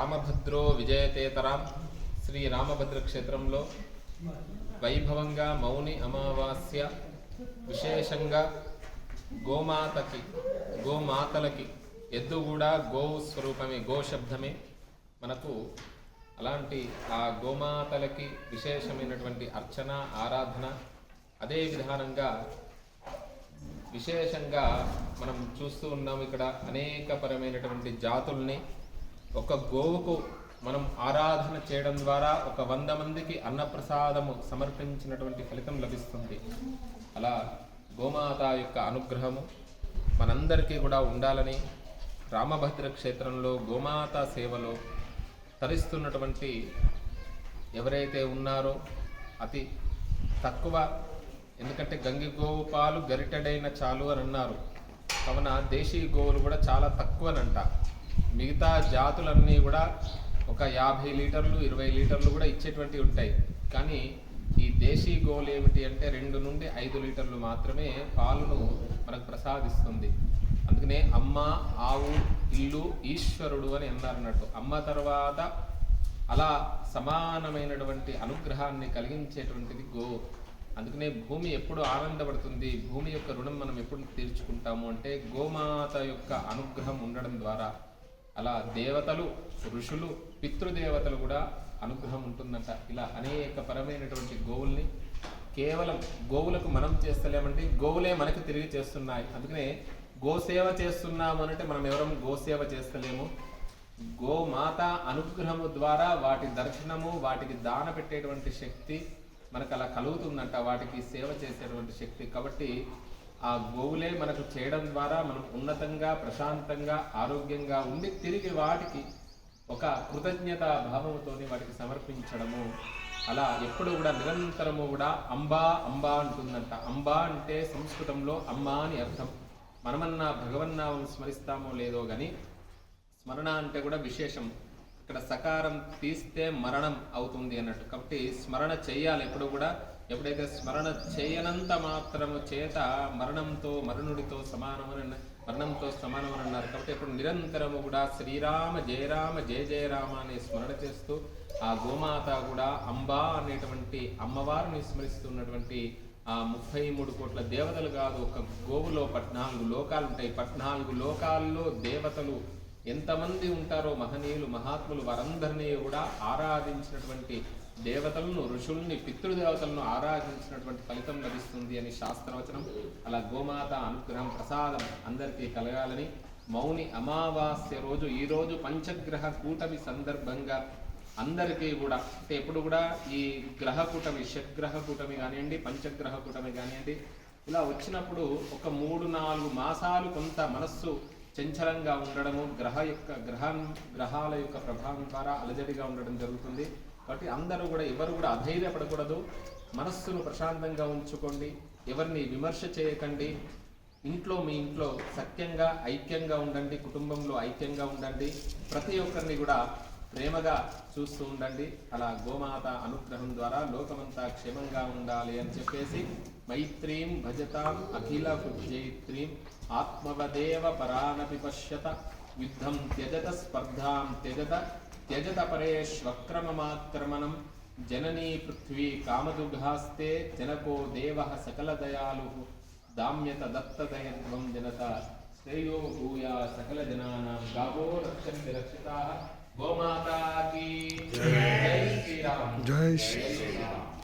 రామభద్రో విజయతేతరాం శ్రీ రామభద్ర క్షేత్రంలో వైభవంగా మౌని అమావాస్య విశేషంగా గోమాతలకి ఎద్దు కూడా గోవు స్వరూపమే, గో శబ్దమే మనకు. అలాంటి ఆ గోమాతలకి విశేషమైనటువంటి అర్చన ఆరాధన. అదే విధానంగా విశేషంగా మనం చూస్తూ ఉన్నాము ఇక్కడ అనేకపరమైనటువంటి జాతుల్ని. ఒక గోవుకు మనం ఆరాధన చేయడం ద్వారా 100 మందికి అన్నప్రసాదము సమర్పించినటువంటి ఫలితం లభిస్తుంది. అలా గోమాత యొక్క అనుగ్రహము మనందరికీ కూడా ఉండాలని రామభద్ర క్షేత్రంలో గోమాత సేవలో తరిస్తున్నటువంటి ఎవరైతే ఉన్నారో అతి తక్కువ, ఎందుకంటే గంగి గోవు పాలు గరిటెడైన చాలు అని అన్నారు. కావున దేశీ గోవులు కూడా చాలా తక్కువనంట. మిగతా జాతులన్నీ కూడా ఒక 50 లీటర్లు 20 లీటర్లు కూడా ఇచ్చేటువంటి ఉంటాయి. కానీ ఈ దేశీ గోవులు ఏమిటి అంటే 2 నుండి 5 లీటర్లు మాత్రమే పాలను మనకు ప్రసాదిస్తుంది. అందుకనే అమ్మ, ఆవు, ఇల్లు, ఈశ్వరుడు అని అన్నారన్నట్టు. అమ్మ తర్వాత అలా సమానమైనటువంటి అనుగ్రహాన్ని కలిగించేటువంటిది గోవు. అందుకనే భూమి ఎప్పుడు ఆనందపడుతుంది, భూమి యొక్క రుణం మనం ఎప్పుడు తీర్చుకుంటాము అంటే గోమాత యొక్క అనుగ్రహం ఉండడం ద్వారా. అలా దేవతలు, ఋషులు, పితృదేవతలు కూడా అనుగ్రహం ఉంటుందంట. ఇలా అనేక పరమైనటువంటి గోవుల్ని కేవలం గోవులకు మనం చేస్తలేమంటే గోవులే మనకి తిరిగి చేస్తున్నాయి. అందుకనే గోసేవ చేస్తున్నామనంటే మనం ఎవరం గోసేవ చేస్తలేము. గోమాత అనుగ్రహము ద్వారా వాటి దర్శనము, వాటికి దాన పెట్టేటువంటి శక్తి మనకు అలా కలుగుతుందంట, వాటికి సేవ చేసేటువంటి శక్తి. కాబట్టి ఆ గోవులే మనకు చేయడం ద్వారా మనం ఉన్నతంగా, ప్రశాంతంగా, ఆరోగ్యంగా ఉండి తిరిగి వాటికి ఒక కృతజ్ఞతా భావముతోని వాటికి సమర్పించడము. అలా ఎప్పుడు కూడా నిరంతరము కూడా అంబా అంబా అంటుందంట. అంబా అంటే సంస్కృతంలో అమ్మ అని అర్థం. మనమన్నా భగవన్నామం స్మరిస్తామో లేదో కానీ స్మరణ అంటే కూడా విశేషం. ఇక్కడ సకారం తీస్తే మరణం అవుతుంది అన్నట్టు. కాబట్టి స్మరణ చేయాలి ఎప్పుడు కూడా. ఎప్పుడైతే స్మరణ చేయనంత మాత్రము చేత మరణుడితో సమానమని అన్నారు. కాబట్టి ఇప్పుడు నిరంతరము కూడా శ్రీరామ జయ రామ జయ జయ రామ అనే స్మరణ చేస్తూ ఆ గోమాత కూడా అంబా అనేటువంటి అమ్మవారిని స్మరిస్తున్నటువంటి ఆ 33 కోట్ల దేవతలు కాదు, ఒక గోవులో 14 లోకాలు ఉంటాయి. 14 లోకాల్లో దేవతలు ఎంతమంది ఉంటారో, మహనీయులు, మహాత్ములు, వారందరినీ కూడా ఆరాధించినటువంటి దేవతలను, ఋషుల్ని, పితృదేవతలను ఆరాధించినటువంటి ఫలితం లభిస్తుంది అని శాస్త్రవచనం. అలా గోమాత అనుగ్రహం, ప్రసాదం అందరికీ కలగాలని మౌని అమావాస్య రోజు, ఈరోజు పంచగ్రహ కూటమి సందర్భంగా అందరికీ కూడా అంటే ఎప్పుడు కూడా ఈ గ్రహ కూటమి, షడ్గ్రహ కూటమి కానివ్వండి, పంచగ్రహ కూటమి కానివ్వండి, ఇలా వచ్చినప్పుడు ఒక 3-4 మాసాలు కొంత మనస్సు చంచలంగా ఉండడము, గ్రహాల యొక్క ప్రభావం ద్వారా అలజడిగా ఉండడం జరుగుతుంది. కాబట్టి అందరూ కూడా ఎవరు కూడా అధైర్యపడకూడదు. మనస్సును ప్రశాంతంగా ఉంచుకోండి, ఎవరిని విమర్శ చేయకండి. మీ ఇంట్లో సత్యంగా, ఐక్యంగా ఉండండి, కుటుంబంలో ఐక్యంగా ఉండండి, ప్రతి ఒక్కరిని కూడా ప్రేమగా చూస్తూ ఉండండి. అలా గోమాత అనుగ్రహం ద్వారా లోకమంతా క్షేమంగా ఉండాలి అని చెప్పేసి మైత్రీం భజతాం అఖిల భుజైత్రీం ఆత్మవదేవ పరానపి పశ్యత యుద్ధం త్యజత స్పర్ధాం త్యజత పరేష్వక్రమమాక్రమణం జననీ పృథ్వీ కామదుఘాస్తే జనకో దేవః సకల దయాలు దామ్యత దత్తదయత్వం జనత శ్రేయో భూయా సకల జనానాం గావో రక్షంతి రక్షితాః. గోమాతా కీ జై శ్రీరామ్. జై శ్రీరామ్.